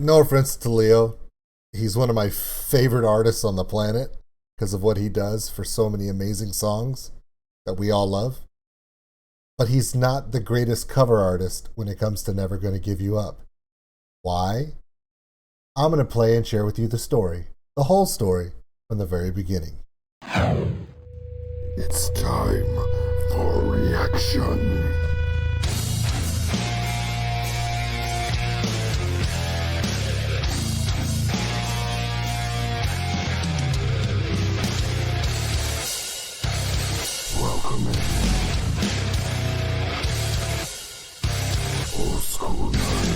No offense to Leo. He's one of my favorite artists on the planet because of what he does for so many amazing songs that we all love. But he's not the greatest cover artist when it comes to Never Gonna Give You Up. Why? I'm going to play and share with you the story, the whole story, from the very beginning. It's time for reaction. Welcome in. Old School Nerd.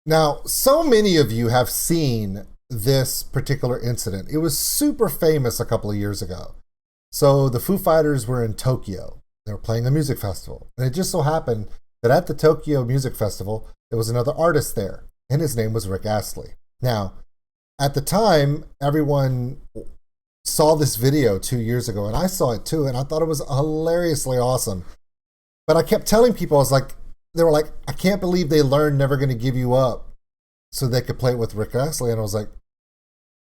Now, so many of you have seen this particular incident. It was super famous a couple of years ago. So the Foo Fighters were in Tokyo. They were playing a music festival. And it just so happened that at the Tokyo Music Festival, there was another artist there, and his name was Rick Astley. Now, at the time, everyone saw this video 2 years ago, and I saw it too, and I thought it was hilariously awesome. But I kept telling people, they were like, I can't believe they learned Never Gonna Give You Up so they could play it with Rick Astley. And I was like,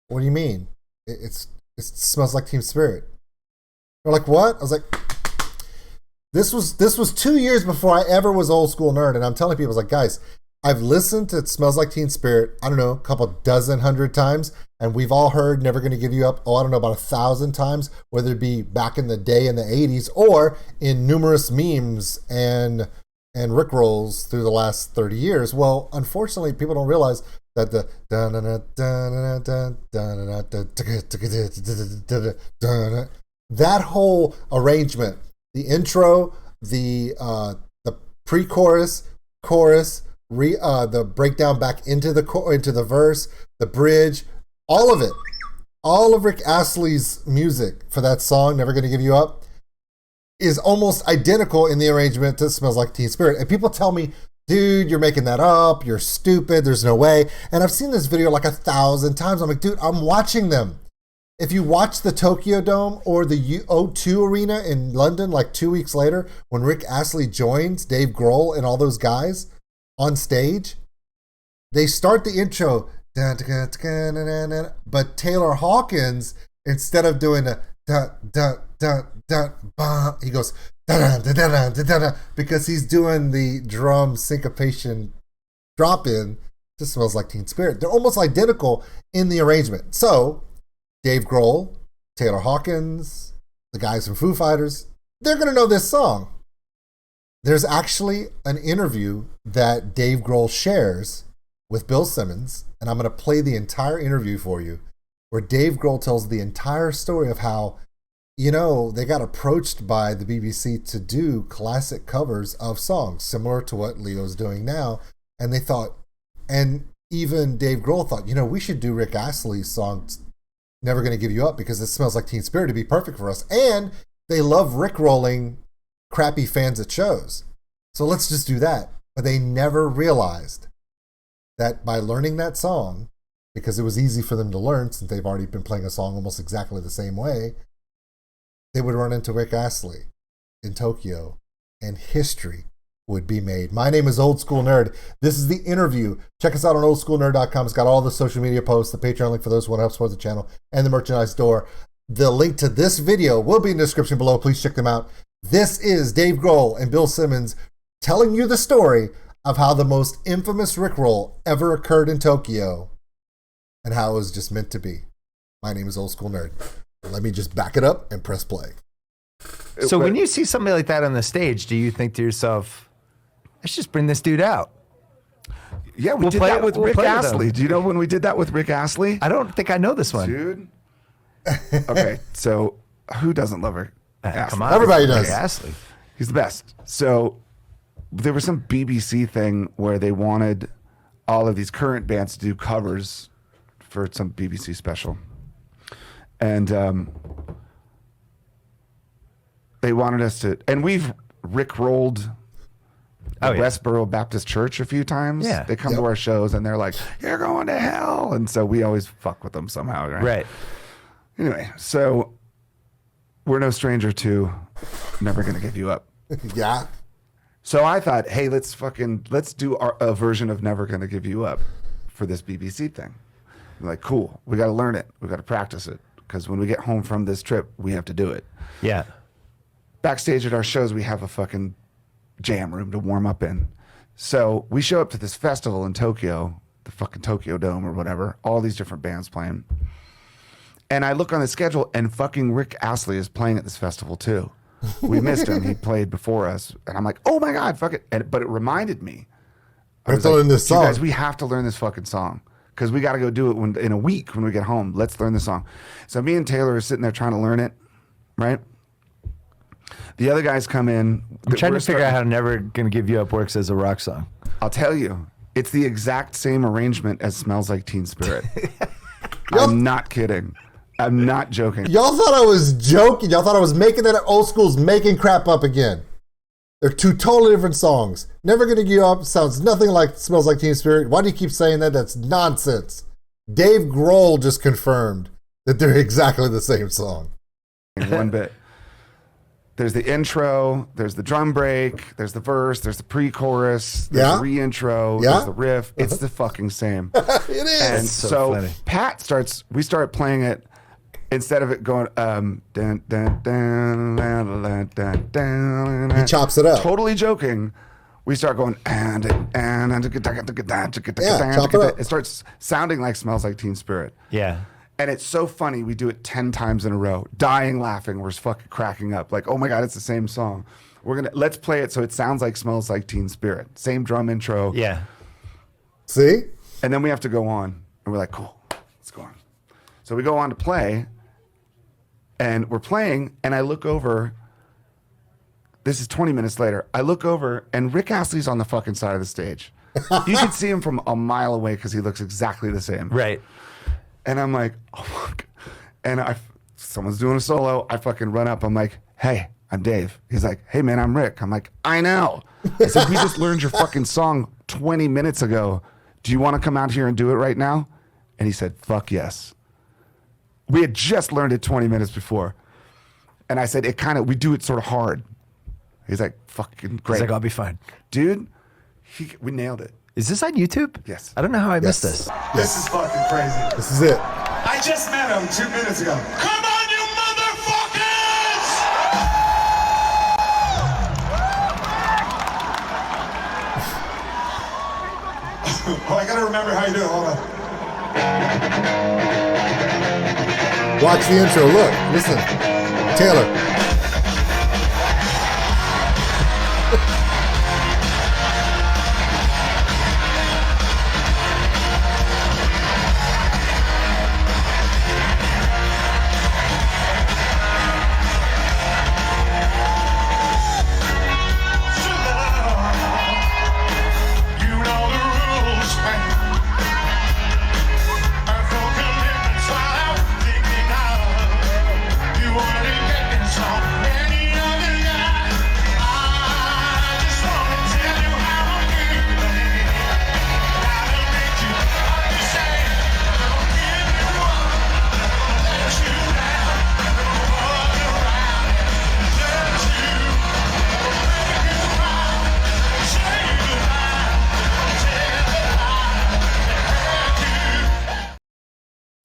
what do you mean? It smells like Teen Spirit. They're like, what? I was like, this was 2 years before I ever was Old School Nerd. And I'm telling people, I was like, guys, I've listened to It Smells Like Teen Spirit, I don't know, a couple dozen, 100 times. And we've all heard Never Gonna Give You Up, I don't know, about 1,000 times, whether it be back in the day in the 80s or in numerous memes and Rickrolls through the last 30 years. Well, unfortunately, people don't realize that the that whole arrangement, the intro, the pre-chorus, chorus, the breakdown back into the verse, the bridge, all of it, all of Rick Astley's music for that song, Never Gonna Give You Up, is almost identical in the arrangement to Smells Like Teen Spirit. And people tell me, dude, you're making that up. You're stupid. There's no way. And I've seen this video like 1,000 times. I'm like, dude, I'm watching them. If you watch the Tokyo Dome or the O2 Arena in London, like 2 weeks later, when Rick Astley joins Dave Grohl and all those guys on stage, they start the intro, but Taylor Hawkins, instead of doing a he goes because he's doing the drum syncopation drop in to Smells Like Teen Spirit. They're almost identical in the arrangement. So Dave Grohl, Taylor Hawkins, the guys from Foo Fighters, they're going to know this song. There's actually an interview that Dave Grohl shares with Bill Simmons, and I'm going to play the entire interview for you, where Dave Grohl tells the entire story of how, they got approached by the BBC to do classic covers of songs similar to what Leo's doing now. And they thought, and even Dave Grohl thought, we should do Rick Astley's song, Never Gonna Give You Up, because it smells like Teen Spirit to be perfect for us. And they love rickrolling crappy fans at shows. So let's just do that. But they never realized that by learning that song, because it was easy for them to learn since they've already been playing a song almost exactly the same way, they would run into Rick Astley in Tokyo, and history would be made. My name is Old School Nerd. This is the interview. Check us out on oldschoolnerd.com. It's got all the social media posts, the Patreon link for those who want to help support the channel, and the merchandise store. The link to this video will be in the description below. Please check them out. This is Dave Grohl and Bill Simmons telling you the story of how the most infamous Rickroll ever occurred in Tokyo and how it was just meant to be. My name is Old School Nerd. Let me just back it up and press play. So when you see somebody like that on the stage, do you think to yourself, let's just bring this dude out? Yeah, we did that with Rick Astley. Do you know when we did that with Rick Astley? I don't think I know this one. Dude. Okay, so who doesn't love Rick Astley? Come on. Everybody does. Rick Astley. He's the best. So there was some BBC thing where they wanted all of these current bands to do covers for some BBC special. And they wanted us to, and we've Rickrolled Westboro Baptist Church a few times. Yeah. They come to our shows and they're like, you're going to hell. And so we always fuck with them somehow, right? Right. Anyway, so we're no stranger to Never Gonna Give You Up. Yeah. So I thought, hey, let's do a version of Never Gonna Give You Up for this BBC thing. I'm like, cool. We got to learn it. We got to practice it because when we get home from this trip, we have to do it. Yeah. Backstage at our shows, we have a fucking jam room to warm up in. So we show up to this festival in Tokyo, the fucking Tokyo Dome or whatever, all these different bands playing. And I look on the schedule and fucking Rick Astley is playing at this festival too. We missed him. He played before us. And I'm like, oh my God, fuck it. But it reminded me. I have to learn this song. Guys, we have to learn this fucking song. Because we got to go do it in a week when we get home. Let's learn the song. So me and Taylor are sitting there trying to learn it, right? The other guys come in. I'm trying to figure out how Never Gonna Give You Up works as a rock song. I'll tell you. It's the exact same arrangement as Smells Like Teen Spirit. I'm not kidding. I'm not joking. Y'all thought I was joking. Y'all thought I was making that old school's making crap up again. They're two totally different songs. Never Gonna Give You Up sounds nothing like Smells Like Teen Spirit. Why do you keep saying that? That's nonsense. Dave Grohl just confirmed that they're exactly the same song. One bit. There's the intro, there's the drum break, there's the verse, there's the pre-chorus, there's the re-intro, there's the riff. It's the fucking same. It is. And so funny. we start playing it. Instead of it going, dun, dun, dun, dun, dun, dun, dun, He chops it up. Totally joking. We start going, chop it up. It starts sounding like Smells Like Teen Spirit. Yeah. And it's so funny. We do it 10 times in a row, dying laughing. We're fucking cracking up. Like, oh my God, it's the same song. Let's play it so it sounds like Smells Like Teen Spirit. Same drum intro. Yeah. See? And then we have to go on. And we're like, cool, let's go on. So we go on to play. And we're playing, and I look over. This is 20 minutes later. I look over, and Rick Astley's on the fucking side of the stage. You can see him from a mile away because he looks exactly the same. Right. And I'm like, oh, fuck. And someone's doing a solo. I fucking run up. I'm like, hey, I'm Dave. He's like, hey, man, I'm Rick. I'm like, I know. I said, we just learned your fucking song 20 minutes ago. Do you want to come out here and do it right now? And he said, fuck yes. We had just learned it 20 minutes before. And I said, we do it sort of hard. He's like, fucking great. He's like, I'll be fine. Dude, we nailed it. Is this on YouTube? Yes. I don't know how I missed this. This is fucking crazy. This is it. I just met him 2 minutes ago. Come on, you motherfuckers! Oh, I gotta remember how you do it. Hold on. Watch the intro. Look. Listen. Taylor.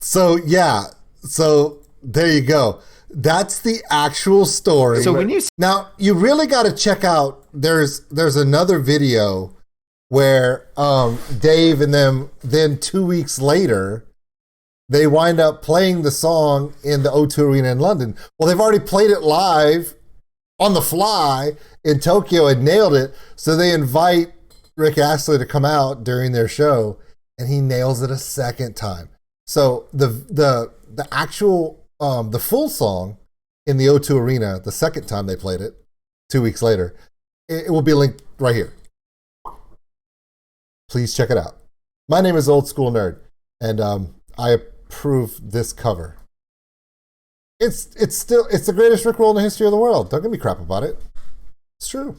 So yeah, so there you go. That's the actual story. So when you now you really got to check out. There's another video where Dave and them then 2 weeks later they wind up playing the song in the O2 Arena in London. Well, they've already played it live on the fly in Tokyo and nailed it. So they invite Rick Astley to come out during their show, and he nails it a second time. So the actual the full song in the O2 Arena, the second time they played it, 2 weeks later, it will be linked right here. Please check it out. My name is Old School Nerd, and I approve this cover. It's the greatest Rick roll in the history of the world. Don't give me crap about it. It's true.